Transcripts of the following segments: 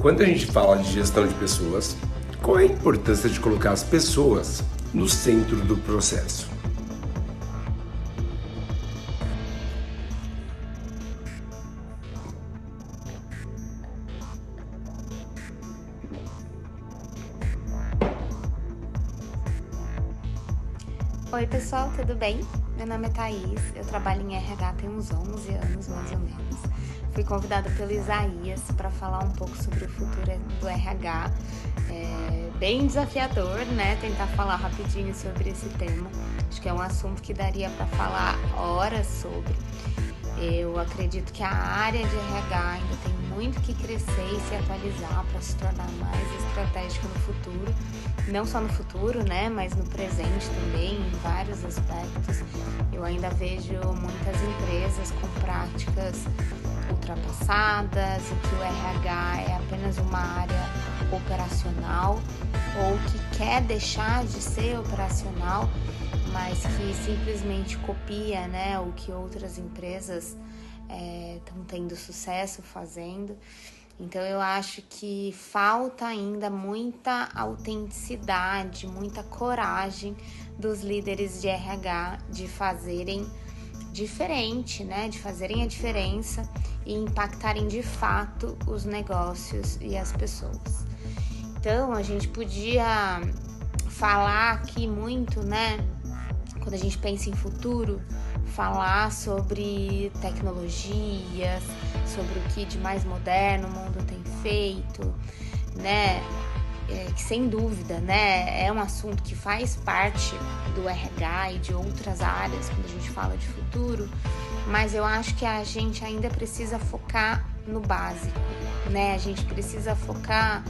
Quando a gente fala de gestão de pessoas, qual é a importância de colocar as pessoas no centro do processo? Oi pessoal, tudo bem? Meu nome é Thaís, eu trabalho em RH tem uns 11 anos mais ou menos. Fui convidada pelo Isaías para falar um pouco sobre o futuro do RH. É bem desafiador, né? Tentar falar rapidinho sobre esse tema. Acho que é um assunto que daria para falar horas sobre. Eu acredito que a área de RH ainda tem muito que crescer e se atualizar para se tornar mais estratégica no futuro. Não só no futuro, né, mas no presente também, em vários aspectos. Eu ainda vejo muitas empresas com práticas ultrapassadas, em que o RH é apenas uma área operacional ou que quer deixar de ser operacional, mas que simplesmente copia, né, o que outras empresas estão tendo sucesso fazendo. Então eu acho que falta ainda muita autenticidade, muita coragem dos líderes de RH de fazerem diferente, né, de fazerem a diferença e impactarem de fato os negócios e as pessoas. Então a gente podia falar aqui muito, né, quando a gente pensa em futuro, falar sobre tecnologias, sobre o que de mais moderno o mundo tem feito, né? Que sem dúvida, né, é um assunto que faz parte do RH e de outras áreas quando a gente fala de futuro, mas eu acho que a gente ainda precisa focar no básico, né? A gente precisa focar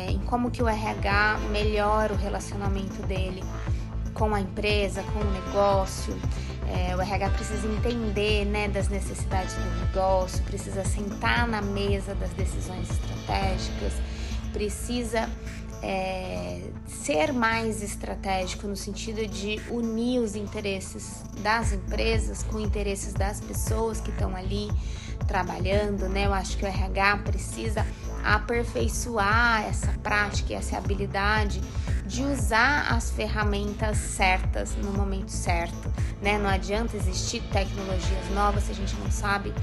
em como que o RH melhora o relacionamento dele com a empresa, com o negócio. O RH precisa entender, né, das necessidades do negócio, precisa sentar na mesa das decisões estratégicas, precisa ser mais estratégico no sentido de unir os interesses das empresas com interesses das pessoas que estão ali trabalhando, né? Eu acho que o RH precisa aperfeiçoar essa prática e essa habilidade de usar as ferramentas certas no momento certo, né? Não adianta existir tecnologias novas se a gente não sabe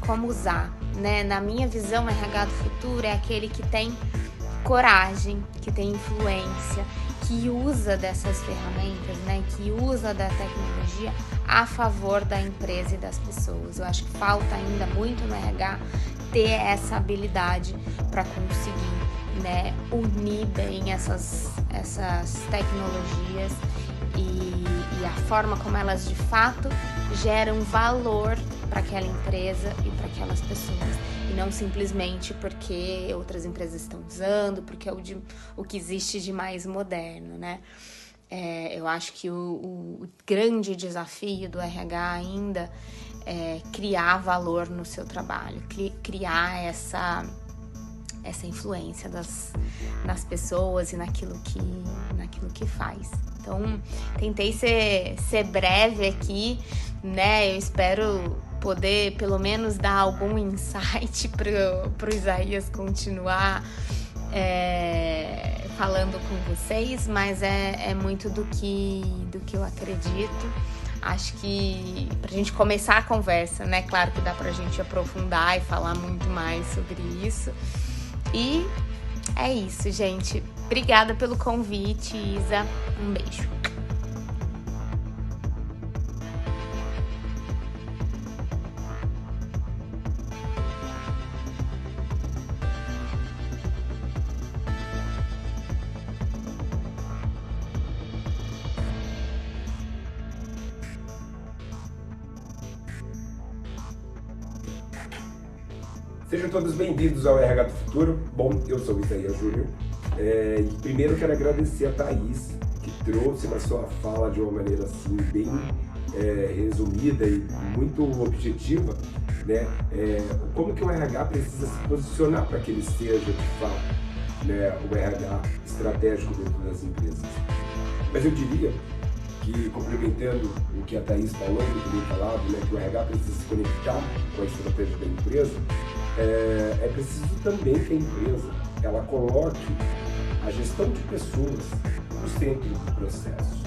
como usar, né? Na minha visão, o RH do futuro é aquele que tem coragem, que tem influência, que usa dessas ferramentas, né? Que usa da tecnologia a favor da empresa e das pessoas. Eu acho que falta ainda muito no RH ter essa habilidade para conseguir, né, unir bem essas tecnologias e a forma como elas de fato geram valor para aquela empresa e para aquelas pessoas, e não simplesmente porque outras empresas estão usando, porque é o que existe de mais moderno, né? Eu acho que o grande desafio do RH ainda é criar valor no seu trabalho, criar essa influência nas pessoas e naquilo que faz. Então, tentei ser breve aqui, né? Eu espero poder pelo menos dar algum insight pro Isaías continuar falando com vocês, mas é muito do que eu acredito. Acho que pra gente começar a conversa, né? Claro que dá pra gente aprofundar e falar muito mais sobre isso. E é isso, gente. Obrigada pelo convite, Isa. Um beijo. Sejam todos bem-vindos ao RH do Futuro. Bom, eu sou o Isaías Júnior e primeiro quero agradecer a Thaís, que trouxe na sua fala de uma maneira assim bem resumida e muito objetiva, né? Como que o RH precisa se posicionar para que ele seja de fato, né, o RH estratégico dentro das empresas. Mas eu diria que, complementando o que a Thaís falou, muito bem falado, né, que o RH precisa se conectar com a estratégia da empresa. é preciso também que a empresa ela coloque a gestão de pessoas no centro do processo.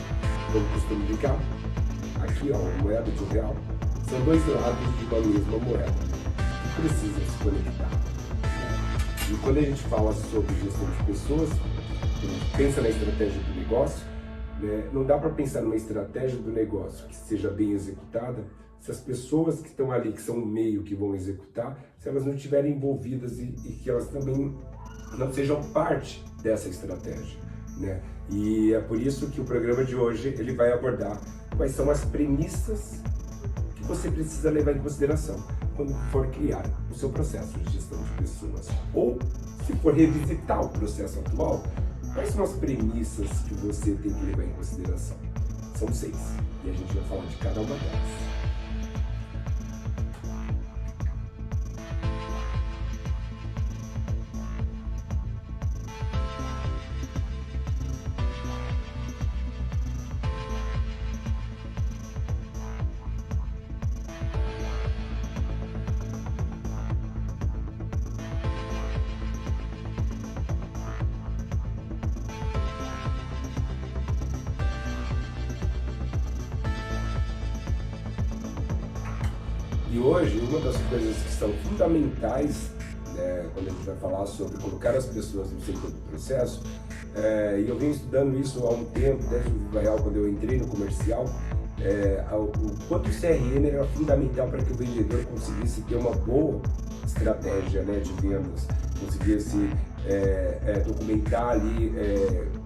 Eu costumo brincar, aqui ó, a moeda de R$1 são dois lados de uma mesma moeda que precisam se conectar. E quando a gente fala sobre gestão de pessoas, a gente pensa na estratégia do negócio, né? Não dá para pensar numa estratégia do negócio que seja bem executada se as pessoas que estão ali, que são o meio que vão executar, se elas não estiverem envolvidas e que elas também não sejam parte dessa estratégia, né? E é por isso que o programa de hoje ele vai abordar quais são as premissas que você precisa levar em consideração quando for criar o seu processo de gestão de pessoas. Ou, se for revisitar o processo atual, quais são as premissas que você tem que levar em consideração? São 6, e a gente vai falar de cada uma delas. E hoje, uma das coisas que são fundamentais, quando a gente vai falar sobre colocar as pessoas no centro do processo, e eu venho estudando isso há um tempo, desde o Viva Real, quando eu entrei no comercial, o quanto o CRM era fundamental para que o vendedor conseguisse ter uma boa estratégia, né, de vendas, conseguisse documentar ali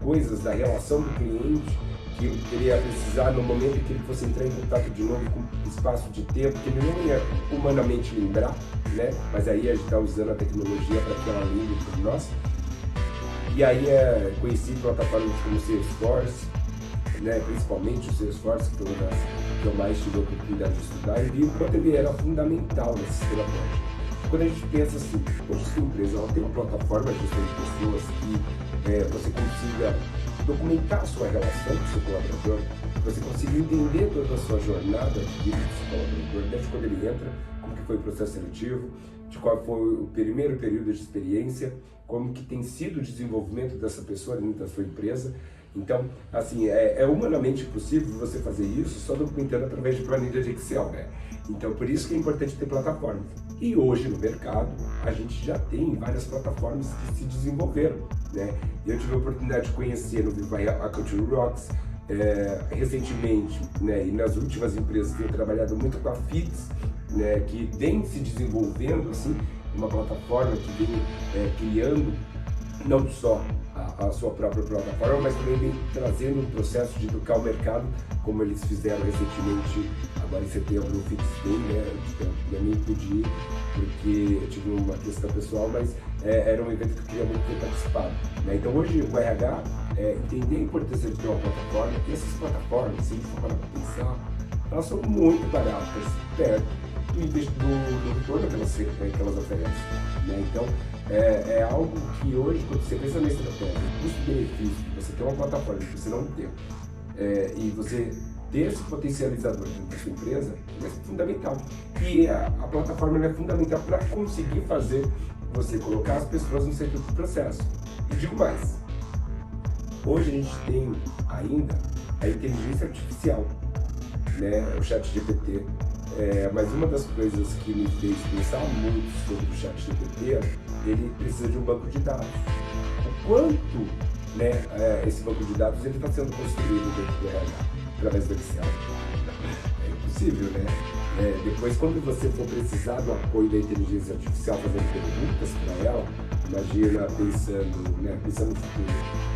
coisas da relação do cliente, que ele ia precisar no momento em que ele fosse entrar em contato de novo com um espaço de tempo que ele não ia humanamente lembrar, né? Mas aí a gente está usando a tecnologia para que ela lembre por nós. E aí conheci plataformas como o Salesforce, né? Principalmente o Salesforce, que foi uma das que eu mais tive a oportunidade de estudar, e vi o quanto ele era fundamental nessa estratégia. Quando a gente pensa assim, hoje sua empresa ela tem uma plataforma de gestão de pessoas que você consiga documentar a sua relação com o seu colaborador, você consiga entender toda a sua jornada de vida do seu colaborador, desde quando ele entra, como que foi o processo seletivo, de qual foi o primeiro período de experiência, como que tem sido o desenvolvimento dessa pessoa dentro da sua empresa. Então, assim, é humanamente possível você fazer isso só documentando através de planilha de Excel, né? Então, por isso que é importante ter plataformas. E hoje no mercado, a gente já tem várias plataformas que se desenvolveram, né? Eu tive a oportunidade de conhecer no Viva a Culture Rocks, recentemente, né? E nas últimas empresas tenho trabalhado muito com a FITS, né? Que vem se desenvolvendo, assim, uma plataforma que vem criando não só a sua própria plataforma, mas também vem trazendo um processo de educar o mercado, como eles fizeram recentemente, agora em setembro, no Fix Day, né? Eu nem pude ir, porque eu tive uma questão pessoal, mas era um evento que eu queria muito ter participado, né? Então hoje o RH entender a importância de ter uma plataforma, e essas plataformas, se a gente for parar para pensar, elas são muito baratas, perto do retorno que elas oferecem, né? Então, é algo que hoje, quando você pensa na estratégia, custo-benefício, você tem uma plataforma que você não tem, e você ter esse potencializador dentro da sua empresa, é fundamental. E a plataforma é fundamental para conseguir fazer você colocar as pessoas no centro do processo. E digo mais, hoje a gente tem ainda a inteligência artificial, né? O ChatGPT. Mas uma das coisas que me fez pensar muito sobre o ChatGPT, ele precisa de um banco de dados. O quanto, né, esse banco de dados está sendo construído dentro do RH, através do Excel? É impossível, né? Depois, quando você for precisar do apoio da inteligência artificial fazendo perguntas para ela, imagina pensando no futuro.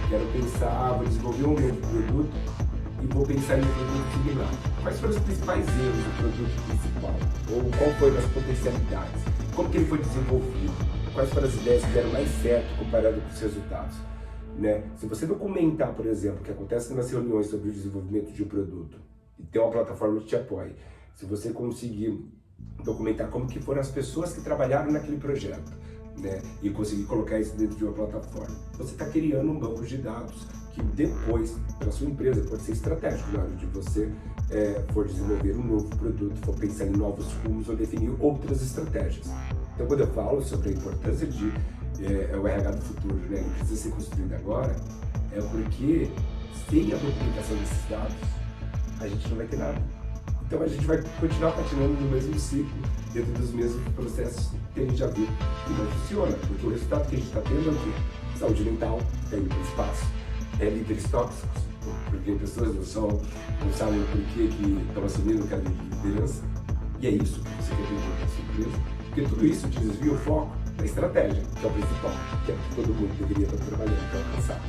Quero pensar, vou desenvolver um novo produto e vou pensar em um produto similar. Quais foram os principais erros do produto principal? Ou qual foram as potencialidades? Como que ele foi desenvolvido? Quais foram as ideias que deram mais certo comparado com os resultados? Né? Se você documentar, por exemplo, o que acontece nas reuniões sobre o desenvolvimento de um produto e ter uma plataforma que te apoie, se você conseguir documentar como que foram as pessoas que trabalharam naquele projeto, né, e conseguir colocar isso dentro de uma plataforma, você está criando um banco de dados que que depois, para a sua empresa, pode ser estratégico na hora de você for desenvolver um novo produto, for pensar em novos rumos ou definir outras estratégias. Então, quando eu falo sobre a importância de o RH do futuro, né, ele precisa ser construído agora, é porque sem a documentação desses dados, a gente não vai ter nada. Então a gente vai continuar patinando no mesmo ciclo, dentro dos mesmos processos que a gente já viu que não funciona, porque o resultado que a gente está tendo é o quê? Saúde mental, indo para o espaço, líderes tóxicos, porque pessoas não sabem o porquê que estão assumindo o cargo de liderança, e é isso que você quer ter na sua empresa, porque tudo isso te desvia o foco da estratégia, que é o principal, que é o que todo mundo deveria estar trabalhando para alcançar.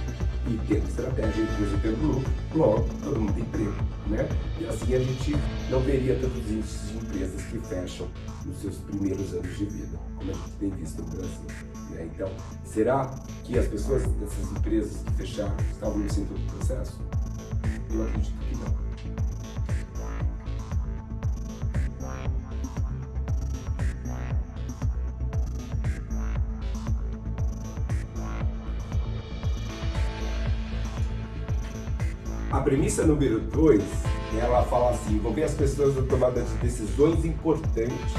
E tendo estratégia, empresa tendo lucro, logo todo mundo tem emprego, né? E assim a gente não veria tantos índices de empresas que fecham nos seus primeiros anos de vida, como a gente tem visto no Brasil, né? Então, será que as pessoas dessas empresas que fecharam estavam no centro do processo? Eu acredito que não. A premissa número 2, ela fala assim, envolver as pessoas na tomada de decisões importantes.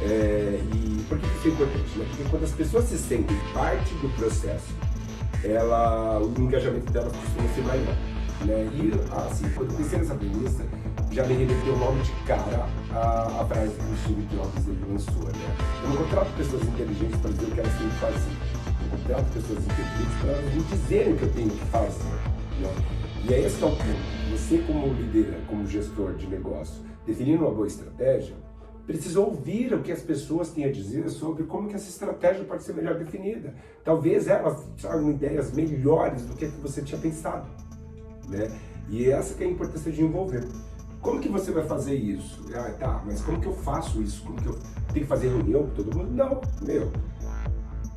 E por que isso é importante? Né? Porque quando as pessoas se sentem parte do processo, o engajamento delas costuma ser maior. Né? E assim, quando eu pensei nessa premissa, já me remeteu logo de cara a frase que o Steve Jobs ele lançou. Né? Eu não contrato pessoas inteligentes para dizer o que elas têm que fazer. Eu contrato pessoas inteligentes para elas me dizerem o que eu tenho que fazer. Né? E é esse que é o ponto. Você, como líder, como gestor de negócio, definindo uma boa estratégia, precisa ouvir o que as pessoas têm a dizer sobre como que essa estratégia pode ser melhor definida. Talvez elas tragam ideias melhores do que você tinha pensado. Né? E essa que é a importância de envolver. Como que você vai fazer isso? Mas como que eu faço isso? Como que eu tenho que fazer reunião com todo mundo? Não,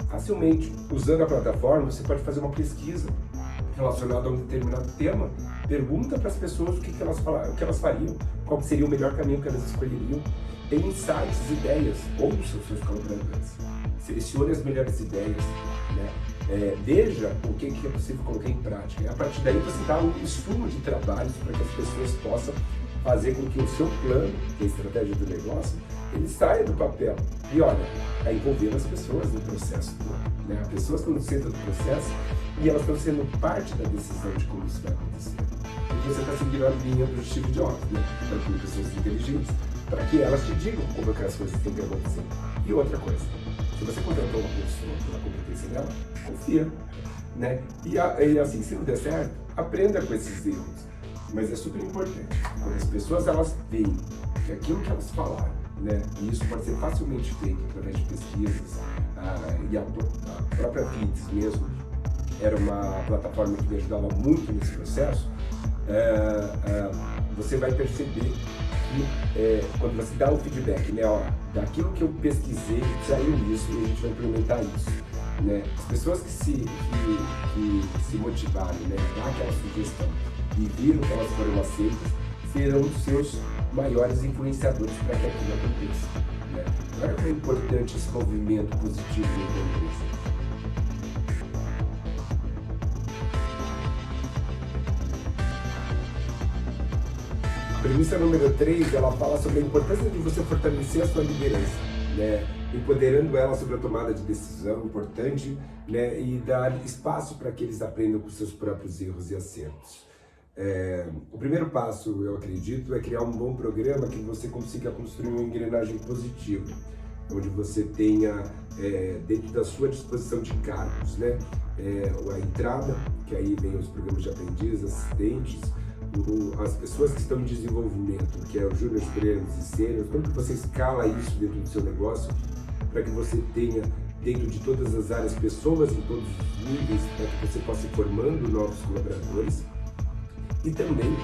facilmente, usando a plataforma, você pode fazer uma pesquisa relacionado a um determinado tema, pergunta para as pessoas o que elas fariam, qual seria o melhor caminho que elas escolheriam. Tem insights, ideias, ouça os seus colaboradores, selecione as melhores ideias, né? Veja o que é possível colocar em prática. E a partir daí você dá um insumo de trabalhos para que as pessoas possam fazer com que o seu plano, que é a estratégia do negócio, ele saia do papel. E olha, envolvendo as pessoas no processo todo, né? As pessoas estão no centro do processo e elas estão sendo parte da decisão de como isso vai acontecer. E você está seguindo a linha do Steve Jobs, né? Para pessoas inteligentes, para que elas te digam como é que as coisas têm que acontecer. E outra coisa, se você contratou uma pessoa pela competência dela, confia, né? E assim, se não der certo, aprenda com esses erros. Mas é super importante, quando as pessoas elas veem que aquilo que elas falaram, né? E isso pode ser facilmente feito através de pesquisas, e a própria FITS mesmo era uma plataforma que me ajudava muito nesse processo. Você vai perceber que quando você dá o feedback, né, daquilo que eu pesquisei, saiu isso e a gente vai implementar isso. Né? As pessoas que se motivarem, né, dar aquela sugestão e viram que elas foram aceitas, serão os seus maiores influenciadores para que aquilo aconteça. Né? Olha como é importante esse movimento positivo da empresa. A premissa número 3, ela fala sobre a importância de você fortalecer a sua liderança, né? Empoderando ela sobre a tomada de decisão importante, né? E dar espaço para que eles aprendam com seus próprios erros e acertos. O primeiro passo, eu acredito, é criar um bom programa que você consiga construir uma engrenagem positiva, onde você tenha dentro da sua disposição de cargos, né? A entrada, que aí vem os programas de aprendiz, assistentes, as pessoas que estão em desenvolvimento, que é o júnior, plenos e sênior, como que você escala isso dentro do seu negócio para que você tenha dentro de todas as áreas pessoas em todos os níveis para que você possa ir formando novos colaboradores. E também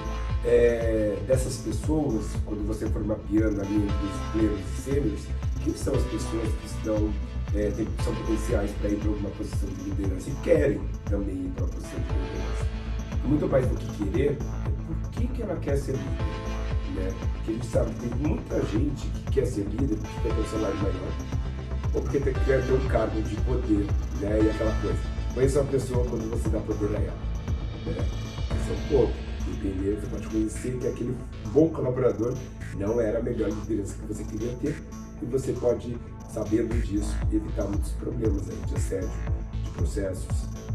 dessas pessoas, quando você for mapeando a linha dos plenos e sêniores, quem são as pessoas que são potenciais para ir para uma posição de liderança e querem também ir para uma posição de liderança. Muito mais do que querer, por que ela quer ser líder? Né? Porque a gente sabe que tem muita gente que quer ser líder porque quer ter um salário maior, ou porque quer ter um cargo de poder, né? E aquela coisa. Conheça uma pessoa quando você dá poder a ela. né? Esse é um ponto. Dependendo, você pode conhecer que aquele bom colaborador não era a melhor liderança que você queria ter, e você pode, sabendo disso, evitar muitos problemas aí de assédio, de processos,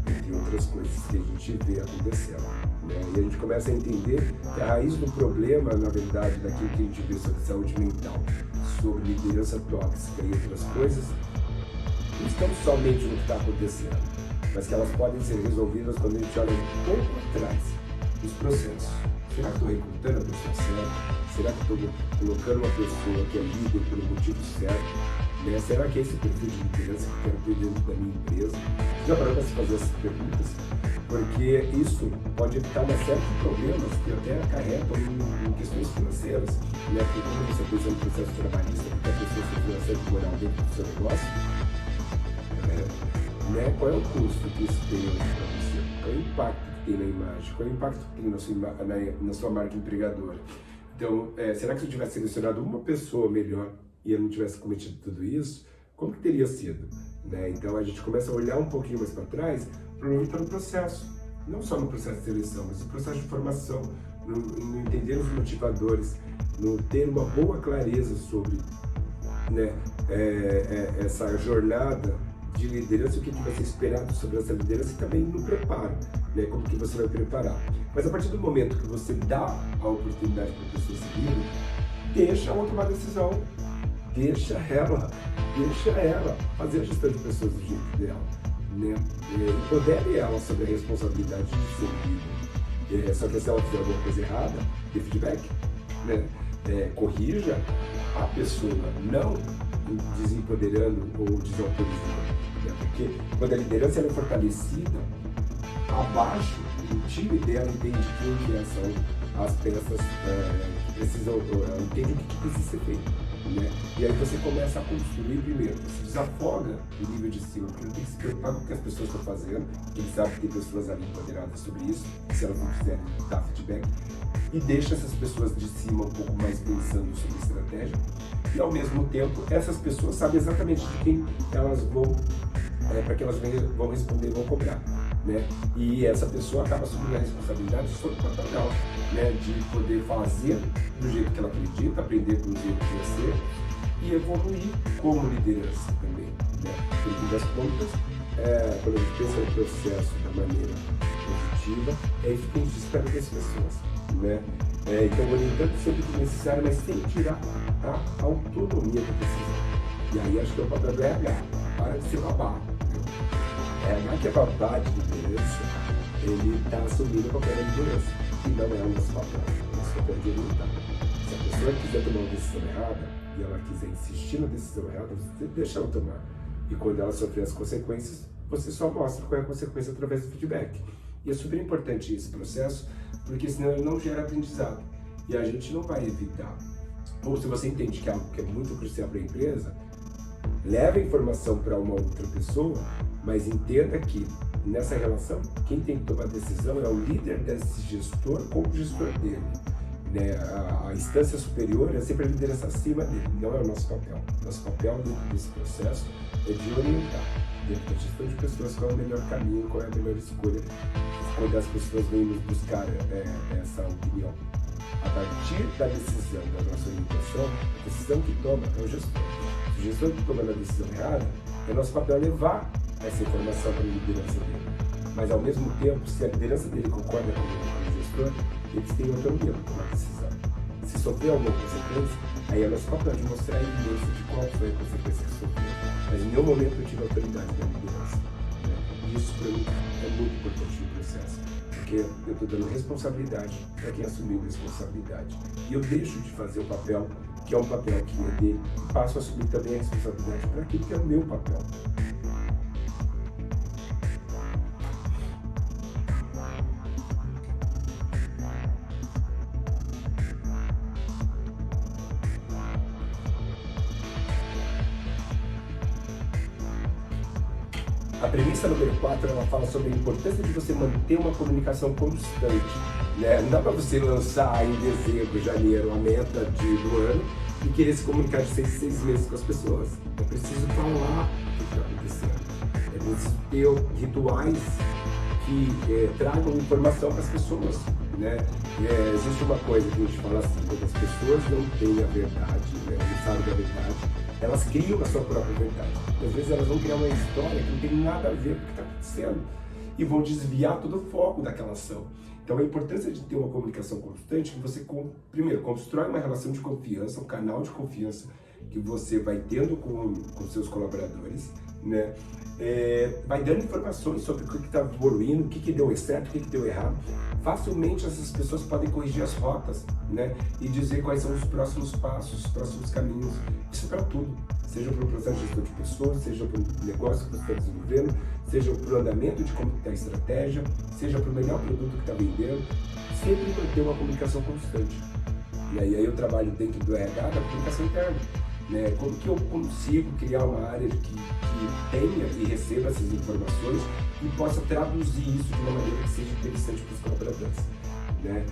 entre outras coisas que a gente vê acontecendo, né? E a gente começa a entender que a raiz do problema, na verdade, daquilo que a gente vê sobre saúde mental, sobre liderança tóxica e outras coisas, não estão somente no que está acontecendo, mas que elas podem ser resolvidas quando a gente olha um pouco atrás dos processos. Será que estou recrutando a pessoa certa? Será que estou colocando uma pessoa que é líder pelo motivo certo? Né? Será que é esse perfil de liderança que eu quero ter dentro da minha empresa? Já parou para se fazer essas perguntas? Porque isso pode evitar uma série de problemas que até acarretam em questões financeiras, né? Porque quando você pensa no processo trabalhista, porque a pessoa sofreu uma série de moral dentro do seu negócio, né? Qual é o custo que isso tem hoje para você? Qual é o impacto que tem na imagem? Qual é o impacto que tem na sua marca empregadora? Então, será que se eu tivesse selecionado uma pessoa melhor e eu não tivesse cometido tudo isso, como que teria sido? Né? Então a gente começa a olhar um pouquinho mais para trás, provavelmente no processo, não só no processo de seleção, mas no processo de formação, no entender os motivadores, no ter uma boa clareza sobre, né, essa jornada de liderança, o que vai ser esperado sobre essa liderança, e também no preparo, né, como que você vai preparar. Mas a partir do momento que você dá a oportunidade para a pessoa seguir, deixa ela tomar decisão, deixa ela fazer a gestão de pessoas do jeito dela, né? Empodere ela sobre a responsabilidade de ser líder. Só que se ela fizer alguma coisa errada, dê feedback, né? Corrija a pessoa, não desempoderando ou desautorizando, né? Porque quando a liderança ela é fortalecida, abaixo, o time dela entende quem que são as peças que precisam, entende o que precisa ser feito. Né? E aí você começa a construir primeiro, você desafoga o nível de cima, porque não tem que se preocupar com o que as pessoas estão fazendo, quem sabe que tem pessoas ali empoderadas sobre isso, se elas não quiserem dar feedback, e deixa essas pessoas de cima um pouco mais pensando sobre estratégia, e ao mesmo tempo essas pessoas sabem exatamente de quem elas vão, para que elas vão responder e vão cobrar. Né? E essa pessoa acaba assumindo a responsabilidade sobre o papel dela, né? De poder fazer do jeito que ela acredita, aprender do jeito que quer ser e evoluir como liderança também, né? No fim das contas, quando a gente pensa no processo da maneira positiva, é isso que a gente espera das pessoas, né? Então, orientando sempre que necessário, mas sem tirar a autonomia da decisão. E aí acho que é o papel do RH, para de ser babaca. RH que é babá de liderança, ele está assumindo o papel da liderança, e não é o nosso papel, o nosso papel de orientar. Se a pessoa quiser tomar uma decisão errada, e ela quiser insistir na decisão errada, você deixa ela tomar. E quando ela sofrer as consequências, você só mostra qual é a consequência através do feedback. E é super importante esse processo, porque senão ele não gera aprendizado. E a gente não vai evitar. Ou se você entende que é algo que é muito crucial para a empresa, leve a informação para uma outra pessoa, mas entenda que nessa relação, quem tem que tomar a decisão é o líder desse gestor com o gestor dele. Né? A instância superior é sempre a liderança acima dele, não é o nosso papel. Nosso papel dentro desse processo é de orientar, dentro da gestão de pessoas, qual é o melhor caminho, qual é a melhor escolha, quando as pessoas vêm nos buscar essa opinião. A partir da decisão, da nossa orientação, a decisão que toma é o gestor. Se o gestor que toma a decisão errada, é nosso papel levar essa informação para a liderança dele. Mas ao mesmo tempo, se a liderança dele concorda com o gestor, eles têm autonomia para tomar a decisão. Se sofrer alguma consequência, aí é nosso papel de mostrar a evidência de qual foi a consequência que sofreu. Mas em nenhum momento eu tive autoridade da liderança. Né? E isso para mim é muito importante no processo, porque eu estou dando responsabilidade para quem assumiu responsabilidade. E eu deixo de fazer o papel que é um papel que é dele, e passo a assumir também a responsabilidade para aquilo que é o meu papel. A premissa número 4, ela fala sobre a importância de você manter uma comunicação constante. Né? Não dá para você lançar em dezembro, janeiro, a meta do ano e querer se comunicar de 6 meses com as pessoas. É preciso falar o que está acontecendo. É preciso ter rituais que tragam informação para as pessoas, né? Existe uma coisa que a gente fala assim, quando as pessoas não têm a verdade, né, não sabem da verdade, elas criam a sua própria verdade. Às vezes elas vão criar uma história que não tem nada a ver com o que está acontecendo e vão desviar todo o foco daquela ação. Então a importância de ter uma comunicação constante, que você, primeiro, constrói uma relação de confiança, um canal de confiança que você vai tendo com seus colaboradores, né? Vai dando informações sobre o que está evoluindo, o que deu certo, o que deu errado. Facilmente essas pessoas podem corrigir as rotas, né? E dizer quais são os próximos passos, os próximos caminhos. Isso para tudo, seja para o processo de gestão de pessoas, seja para o negócio que você está desenvolvendo, seja para o andamento de como está a estratégia, seja para o melhor produto que está vendendo. Sempre vai ter uma comunicação constante. E aí eu trabalho dentro do RH da comunicação interna. Né? Como que eu consigo criar uma área que tenha e receba essas informações e possa traduzir isso de uma maneira que seja interessante para os colaboradores. Né?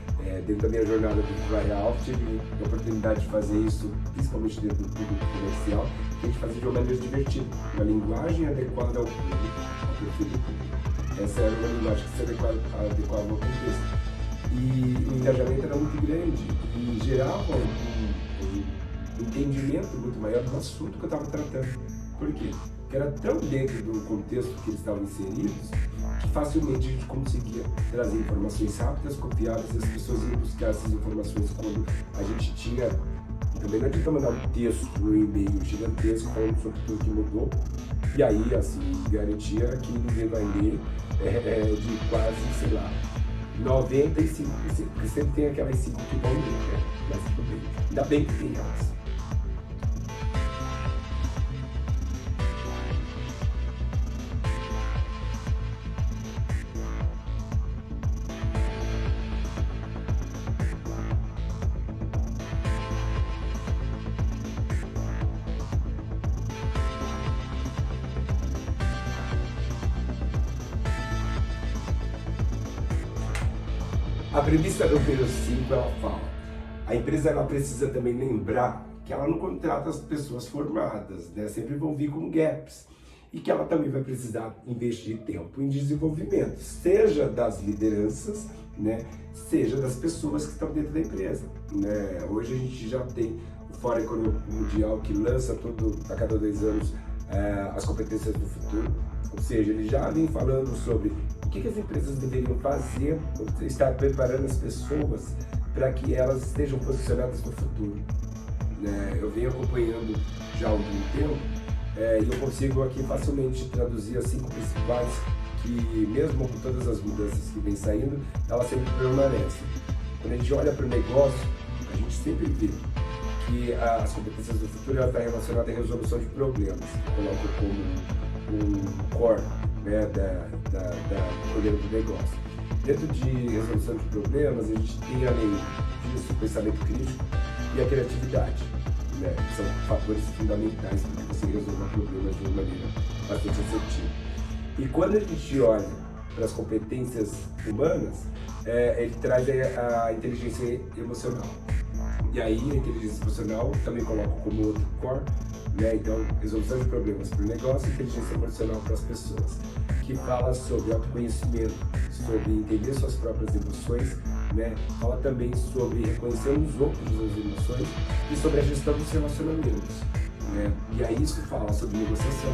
Dentro da minha jornada do Real, tive a oportunidade de fazer isso, principalmente dentro do público comercial, que a gente fazia de uma maneira divertida, uma linguagem adequada ao público, ao perfil do público. Essa era uma linguagem que se adequava ao contexto. E o engajamento era muito grande e gerava um entendimento muito maior do assunto que eu estava tratando. Por quê? Porque era tão dentro do contexto que eles estavam inseridos que facilmente a gente conseguia trazer informações rápidas, confiáveis, e as pessoas iam buscar essas informações quando a gente tinha. Também não adianta mandar um texto no e-mail gigantesco falando sobre tudo que mudou, e aí, assim, garantia que ninguém vai ler de quase, sei lá, 95%, porque sempre tem aquelas 5 que vão ler, né? Mas tudo bem. Ainda bem que tem elas. A premissa número 5, ela fala, a empresa ela precisa também lembrar que ela não contrata as pessoas formadas, né? Sempre vão vir com gaps, e que ela também vai precisar investir tempo em desenvolvimento, seja das lideranças, né? Seja das pessoas que estão dentro da empresa, né? Hoje a gente já tem o Fórum Econômico Mundial que lança a cada 2 anos as competências do futuro, ou seja, ele já vem falando sobre o que as empresas deveriam fazer, estar preparando as pessoas para que elas estejam posicionadas no futuro. Eu venho acompanhando já há algum tempo e eu consigo aqui facilmente traduzir as 5 principais que, mesmo com todas as mudanças que vêm saindo, elas sempre permanecem. Quando a gente olha para o negócio, a gente sempre vê que as competências do futuro estão relacionadas à resolução de problemas, que coloco como um core, né, do problema do negócio. Dentro de resolução de problemas, a gente tem, além disso, o pensamento crítico e a criatividade, né, que são fatores fundamentais para que você resolva problemas de uma maneira bastante assertiva. E quando a gente olha para as competências humanas, ele traz a inteligência emocional. E aí, a inteligência emocional também coloco como outro core, né? Então, resolução de problemas para o negócio e inteligência emocional para as pessoas, que fala sobre autoconhecimento, sobre entender suas próprias emoções, né? Fala também sobre reconhecer nos outros as emoções e sobre a gestão dos relacionamentos, né? E aí isso fala sobre negociação,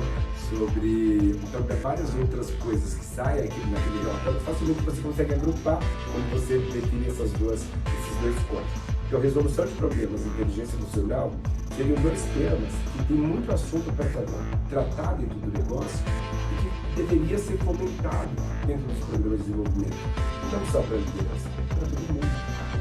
sobre várias outras coisas que saem aqui naquele relatório. Facilmente você consegue agrupar quando você define esses dois códigos. Então, resolução de problemas e inteligência emocional seriam 2 temas que tem muito assunto para tratar dentro do negócio e que deveria ser fomentado dentro dos programas de desenvolvimento. Não só para a liderança, para todo mundo.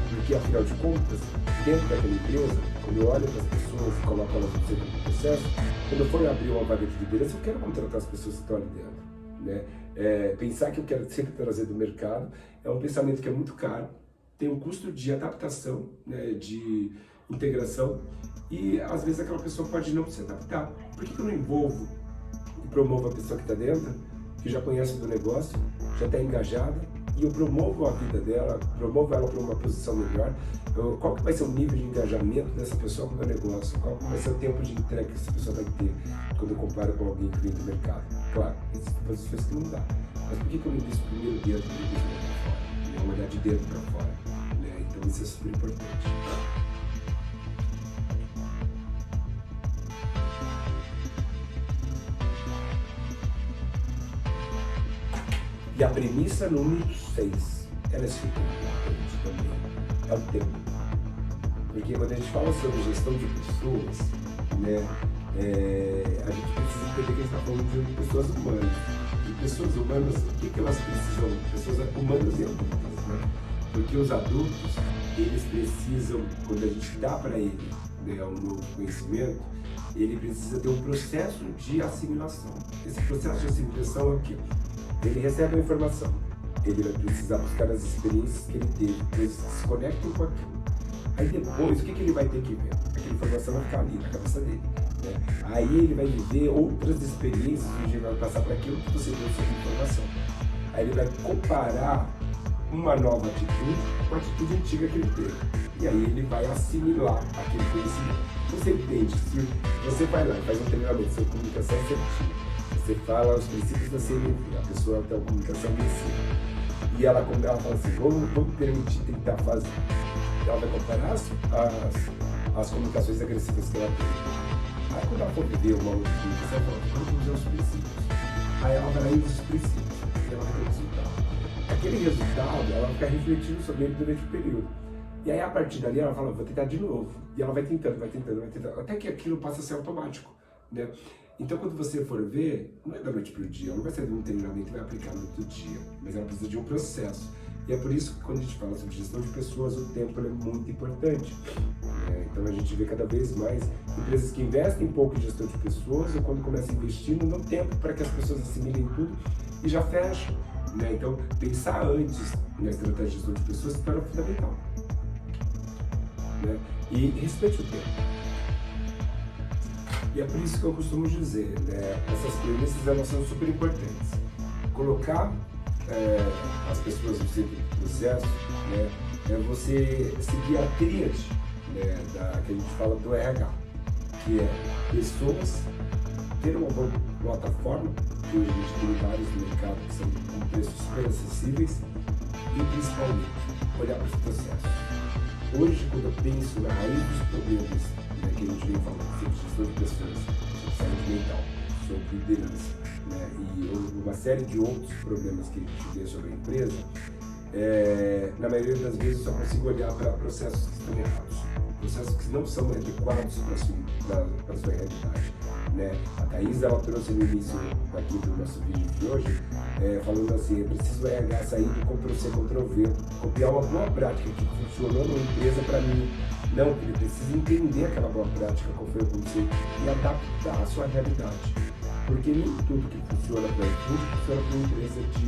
Porque, afinal de contas, dentro daquela empresa, quando eu olho para as pessoas e coloco elas no centro do processo, quando eu for abrir uma vaga de liderança, eu quero contratar as pessoas que estão ali dentro. Né? Pensar que eu quero sempre trazer do mercado é um pensamento que é muito caro, tem um custo de adaptação, né, de integração, e às vezes aquela pessoa pode não se adaptar. Por que eu não envolvo e promovo a pessoa que está dentro, que já conhece do negócio, já está engajada, e eu promovo a vida dela, promovo ela para uma posição melhor? Qual que vai ser o nível de engajamento dessa pessoa com o meu negócio? Qual que vai ser o tempo de entrega que essa pessoa vai ter quando eu comparo com alguém que vem do mercado? Claro, existem posições que não dá. Mas por que eu não invisto primeiro dentro e depois olhar para fora? É olhar de dentro para fora. Né? Então isso é super importante. E a premissa número 6, ela é super importante também, é o tempo. Porque quando a gente fala sobre gestão de pessoas, né, a gente precisa entender que a gente está falando de pessoas humanas. E pessoas humanas, o que elas precisam? Pessoas humanas e adultas, né? Porque os adultos, eles precisam, quando a gente dá para ele, né, um novo conhecimento, ele precisa ter um processo de assimilação. Esse processo de assimilação é o quê? Ele recebe a informação, ele vai precisar buscar as experiências que ele teve, depois se conectam com aquilo. Aí depois, o que ele vai ter que ver? Aquela informação vai ficar ali na cabeça dele. Né? Aí ele vai viver outras experiências, ele vai passar para aquilo que você trouxe de informação. Aí ele vai comparar uma nova atitude com a atitude antiga que ele teve. E aí ele vai assimilar aquele conhecimento. Você entende? Se você vai lá e faz um treinamento sobre comunicação assertiva, você fala os princípios da CNV, a pessoa tem uma comunicação agressiva. E ela fala assim, vamos permitir tentar fazer. Ela vai comparar as comunicações agressivas que ela tem. Aí quando ela for viver uma outra comunicação, ela fala, vamos usar os princípios. Aí ela vai lá e usa os princípios. E ela vai ter o resultado. Aquele resultado, ela vai ficar refletindo sobre ele durante o período. E aí a partir dali ela fala, vou tentar de novo. E ela vai tentando, até que aquilo passa a ser automático. Né? Então, quando você for ver, não é da noite para o dia, não vai ser de um treinamento que vai aplicar no outro dia, mas ela precisa de um processo. E é por isso que quando a gente fala sobre gestão de pessoas, o tempo é muito importante. Então a gente vê cada vez mais empresas que investem pouco em gestão de pessoas, ou quando começam investindo no tempo para que as pessoas assimilem tudo e já fecham. Né? Então, pensar antes na estratégia de gestão de pessoas se torna fundamental. Né? E respeite o tempo. E é por isso que eu costumo dizer, né, essas premissas elas são super importantes. Colocar as pessoas no centro do processo, né, é você seguir a tríade, né, que a gente fala do RH, que é pessoas, ter uma boa plataforma, que hoje a gente tem vários no mercado que são com preços super acessíveis, e principalmente olhar para os processos. Hoje, quando eu penso na raiz dos problemas, né, que a gente vem falando sobre gestão de pessoas, sobre saúde mental, sobre liderança, né, e uma série de outros problemas que a gente vê sobre a empresa, na maioria das vezes eu só consigo olhar para processos que estão errados, processos que não são adequados para a sua realidade. Né? A Thaís, ela trouxe no início aqui do nosso vídeo de hoje, falando assim, eu preciso RH sair do Ctrl-C, Ctrl-V, copiar uma boa prática que funcionou numa empresa para mim. Não, ele precisa entender aquela boa prática, qual foi o conceito, e adaptar à sua realidade. Porque nem tudo que funciona para a indústria funciona para uma empresa de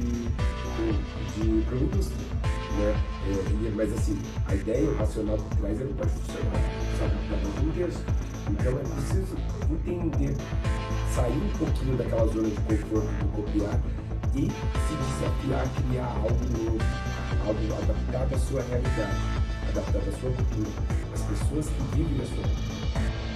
indústria. Né? Mas assim, a ideia, o racional por trás, ele pode funcionar, sabe, para o contexto. Então é preciso entender, sair um pouquinho daquela zona de conforto do copiar e se desafiar a criar algo novo, algo adaptado à sua realidade, adaptado à sua cultura, às pessoas que vivem a sua cultura.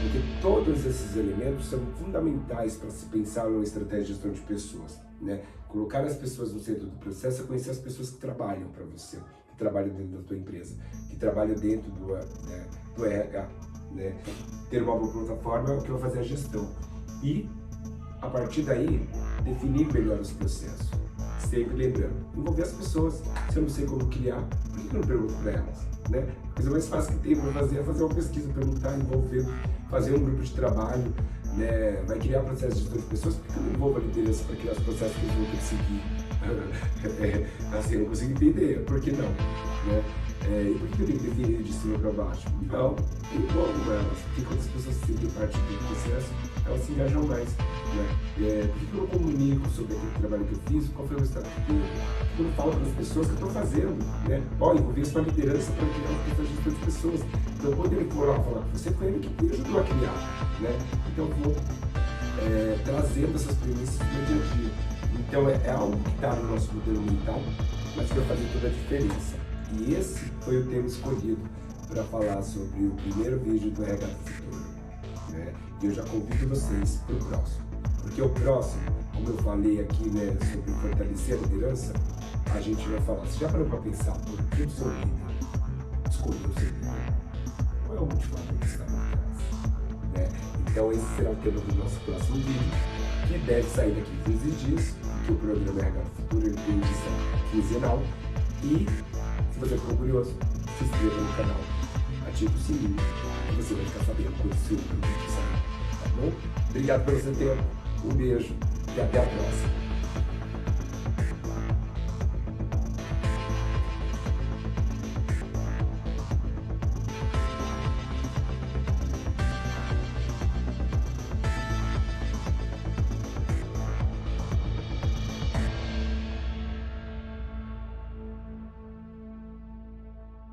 Porque todos esses elementos são fundamentais para se pensar numa estratégia de gestão de pessoas. Né? Colocar as pessoas no centro do processo é conhecer as pessoas que trabalham para você, que trabalham dentro da tua empresa, que trabalham dentro do RH. Né? Ter uma boa plataforma é o que vai fazer a gestão. E, a partir daí, definir melhor os processos. Sempre lembrando, envolver as pessoas. Se eu não sei como criar, por que eu não pergunto para elas? Né? A coisa mais fácil que tem para fazer é fazer uma pesquisa, perguntar, envolver, fazer um grupo de trabalho, né? Vai criar processos de gestão de pessoas, por que eu não envolvo a liderança para criar os processos que eles vão ter que seguir? Assim, eu não consigo entender, por que não? Né? E por que eu tenho que definir de cima para baixo? Não, envolvo elas, porque quando as pessoas se sentem parte do processo, elas se engajam mais. Né? Por que eu não comunico sobre aquele trabalho que eu fiz, qual foi o resultado que eu não falo para as pessoas que eu estou fazendo? Né? Envolver a sua liderança para criar uma questão de gestão de pessoas. Então, quando ele for lá falar com você, foi ele que me ajudou a criar. Né? Então, eu vou trazendo essas premissas no dia a dia. Então, é algo que está no nosso modelo mental, mas que vai fazer toda a diferença. E esse foi o tema escolhido para falar sobre o primeiro vídeo do RH do Futuro. Né? E eu já convido vocês para o próximo. Porque o próximo, como eu falei aqui, né, sobre fortalecer a liderança, a gente vai falar, você já parou para pensar por que o seu líder escolheu ser líder? Qual é o motivador que está por trás? Né? Então esse será o tema do nosso próximo vídeo, que deve sair daqui 15 dias, que o programa RH do Futuro ele tem edição quinzenal. E se você ficou curioso, se inscreva no canal, ative o sininho e você vai ficar sabendo quando o seu produto sair, tá bom? Obrigado pelo seu tempo, um beijo e até a próxima.